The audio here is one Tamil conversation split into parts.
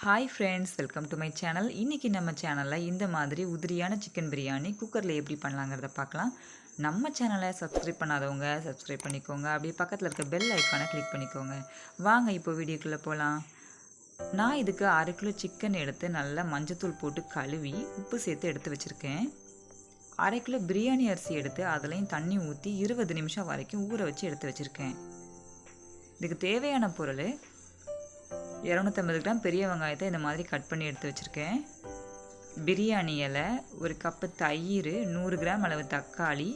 Hi friends, welcome to my channel. இன்றைக்கி நம்ம சேனலில் இந்த மாதிரி உதிரியான சிக்கன் பிரியாணி குக்கரில் எப்படி பண்ணலாங்கிறத பார்க்கலாம். நம்ம சேனலை சப்ஸ்கிரைப் பண்ணாதவங்க சப்ஸ்கிரைப் பண்ணிக்கோங்க. அப்படியே பக்கத்தில் இருக்க பெல் ஐக்கானை கிளிக் பண்ணிக்கோங்க. வாங்க இப்போ வீடியோக்குள்ளே போகலாம். நான் இதுக்கு 1/2 கிலோ சிக்கன் எடுத்து நல்லா மஞ்சத்தூள் போட்டு கழுவி உப்பு சேர்த்து எடுத்து வச்சுருக்கேன். 1/2 கிலோ பிரியாணி அரிசி எடுத்து அதுலேயும் தண்ணி ஊற்றி 20 நிமிஷம் வரைக்கும் ஊற வச்சு எடுத்து வச்சுருக்கேன். இதுக்கு தேவையான பொருள் 250 கிராம் பெரிய வெங்காயத்தை இந்த மாதிரி கட் பண்ணி எடுத்து வச்சுருக்கேன். பிரியாணி இலை, 1 கப்பு தயிர், 100 கிராம் அளவு தக்காளி,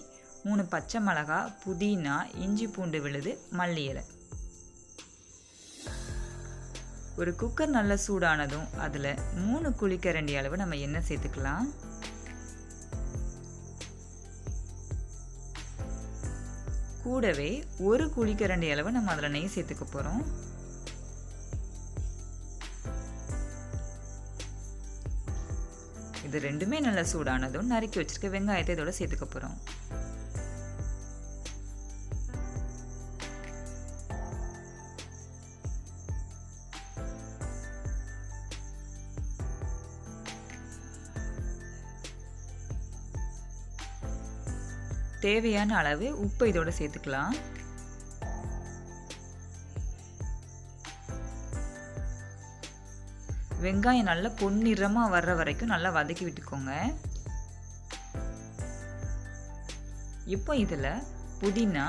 3 பச்சை மிளகாய், புதினா, இஞ்சி பூண்டு விழுது, மல்லி இலை. ஒரு குக்கர் நல்லா சூடானதும் அதில் 3 குழிக்கரண்டி அளவு நம்ம எண்ணெய் சேர்த்துக்கலாம். கூடவே 1 குழிக்கரண்டி அளவு நம்ம அதில் நெய் சேர்த்துக்க போகிறோம். இது ரெண்டுமே நல்லா சூடானதும் நறுக்கி வச்சிருக்க வெங்காயத்தை இதோட சேர்த்துக்க போகிறோம். தேவையான அளவு உப்பு இதோட சேர்த்துக்கலாம். வெங்காயம் நல்லா பொன்னிறமாக வர்ற வரைக்கும் நல்லா வதக்கி விட்டுக்கோங்க. இப்போ இதில் புதினா,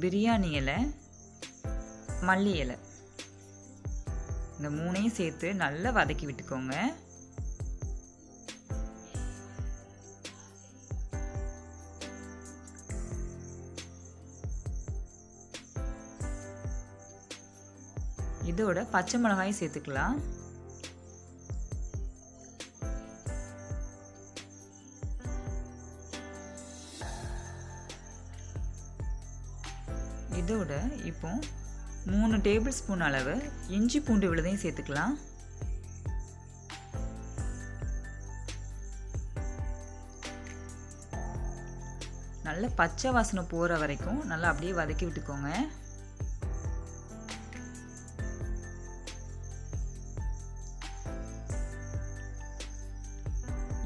பிரியாணி இலை, மல்லி இலை இந்த 3ஐயும் சேர்த்து நல்லா வதக்கி விட்டுக்கோங்க. இதோட பச்சை மிளகாயும் சேர்த்துக்கலாம். இதோட இப்போ 3 டேபிள் ஸ்பூன் அளவு இஞ்சி பூண்டு விழுதையும் சேர்த்துக்கலாம். நல்ல பச்சை வாசனை போகிற வரைக்கும் நல்லா அப்படியே வதக்கி விட்டுக்கோங்க.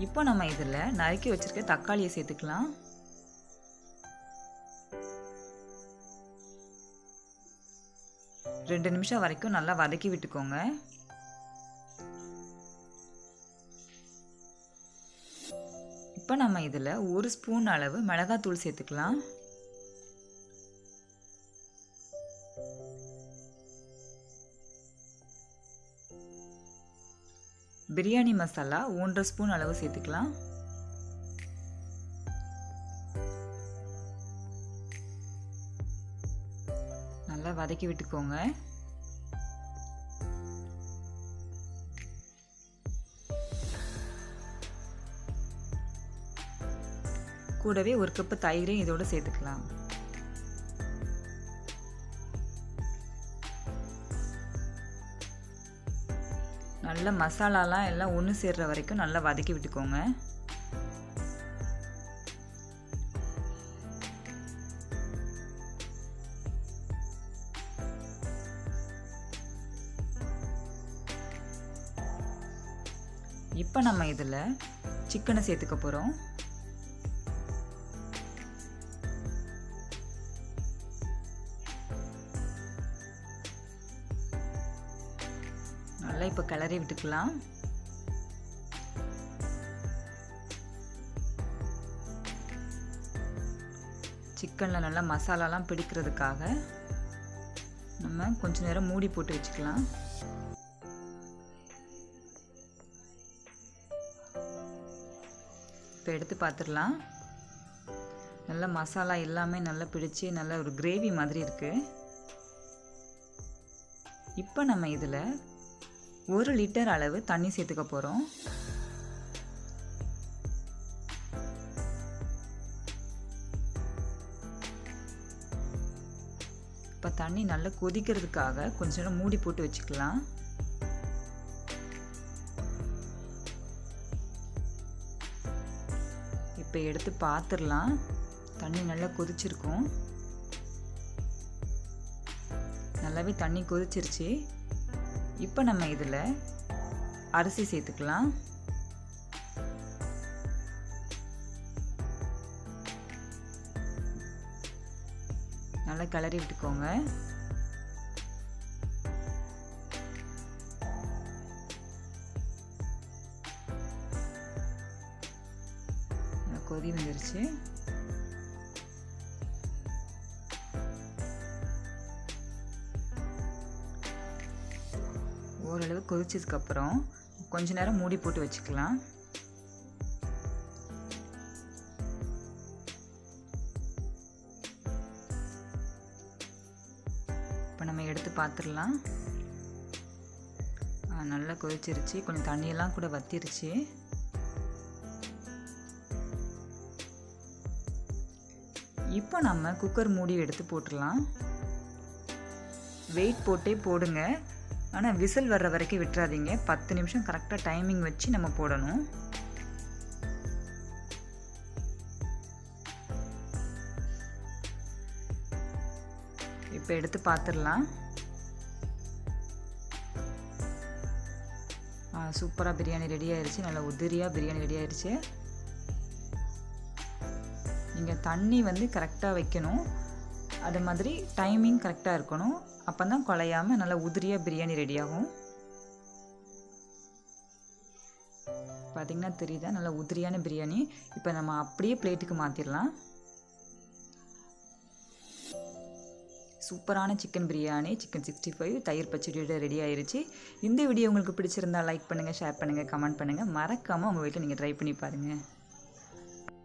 இப்போ நம்ம இதில் நறுக்கி வச்சிருக்க தக்காளியை சேர்த்துக்கலாம். ரெண்டு நிமிஷம் வரைக்கும் நல்லா வதக்கி விட்டுக்கோங்க. இப்போ நம்ம இதில் 1 ஸ்பூன் அளவு மிளகாத்தூள் சேர்த்துக்கலாம். பிரியாணி மசாலா 1.5 ஸ்பூன் அளவு சேர்த்துக்கலாம். நல்லா வதக்கி விட்டுக்கோங்க. கூடவே 1 கப்பு தயிரையும் இதோட சேர்த்துக்கலாம். நல்ல மசாலாலாம் எல்லாம் ஒன்று சேர்ற வரைக்கும் நல்லா வதக்கி விட்டுக்கோங்க. இப்போ நம்ம இதில் சிக்கனை சேர்த்துக்க போகிறோம். நல்லா இப்போ கிளறி விட்டுக்கலாம். சிக்கனில் நல்லா மசாலாலாம் பிடிக்கிறதுக்காக நம்ம கொஞ்ச நேரம் மூடி போட்டு வச்சுக்கலாம். இப்போ எடுத்து பார்த்துடலாம். நல்லா மசாலா எல்லாமே நல்லா பிடிச்சி நல்ல ஒரு கிரேவி மாதிரி இருக்குது. இப்போ நம்ம இதில் 1 லிட்டர் அளவு தண்ணி சேர்த்துக்க போகிறோம். இப்போ தண்ணி நல்லா கொதிக்கிறதுக்காக கொஞ்ச நேரம் மூடி போட்டு வச்சுக்கலாம். இப்போ எடுத்து பார்த்துடலாம். தண்ணி நல்லா கொதிச்சிருக்கும். நல்லாவே தண்ணி கொதிச்சிருச்சு. இப்போ நம்ம இதில் அரிசி சேர்த்துக்கலாம். நல்லா கிளறி விட்டுக்கோங்க. கொதி வந்துருச்சு. ஓரளவு கொதிச்சதுக்கப்புறம் கொஞ்ச நேரம் மூடி போட்டு வச்சுக்கலாம். இப்போ நம்ம எடுத்து பார்த்துடலாம். நல்லா கொதிச்சிருச்சு. கொஞ்சம் தண்ணியெல்லாம் கூட வத்திருச்சு. இப்போ நம்ம குக்கர் மூடி எடுத்து போட்டுடலாம். வெயிட் போட்டே போடுங்க. ஆனால் விசில் வர்ற வரைக்கும் விட்டுறாதீங்க. 10 நிமிஷம் கரெக்டாக டைமிங் வச்சு நம்ம போடணும். இப்போ எடுத்து பார்த்துடலாம். சூப்பராக பிரியாணி ரெடி ஆயிடுச்சு. நல்லா உதிரியாக பிரியாணி ரெடி ஆயிடுச்சு. நீங்கள் தண்ணி வந்து கரெக்டாக வைக்கணும். அது மாதிரி டைமிங் கரெக்டாக இருக்கணும். அப்போ தான் குழையாமல் நல்லா உதிரியாக பிரியாணி ரெடி ஆகும். பார்த்திங்கன்னா தெரியுதா, நல்லா உதிரியான பிரியாணி. இப்போ நம்ம அப்படியே பிளேட்டுக்கு மாற்றிடலாம். சூப்பரான சிக்கன் பிரியாணி, சிக்கன் 65, தயிர் பச்சடியோட ரெடி ஆயிடுச்சு. இந்த வீடியோ உங்களுக்கு பிடிச்சிருந்தா லைக் பண்ணுங்கள், ஷேர் பண்ணுங்கள், கமெண்ட் பண்ணுங்கள். மறக்காமல் உங்கள் வீட்டில் நீங்கள் ட்ரை பண்ணி பாருங்கள்.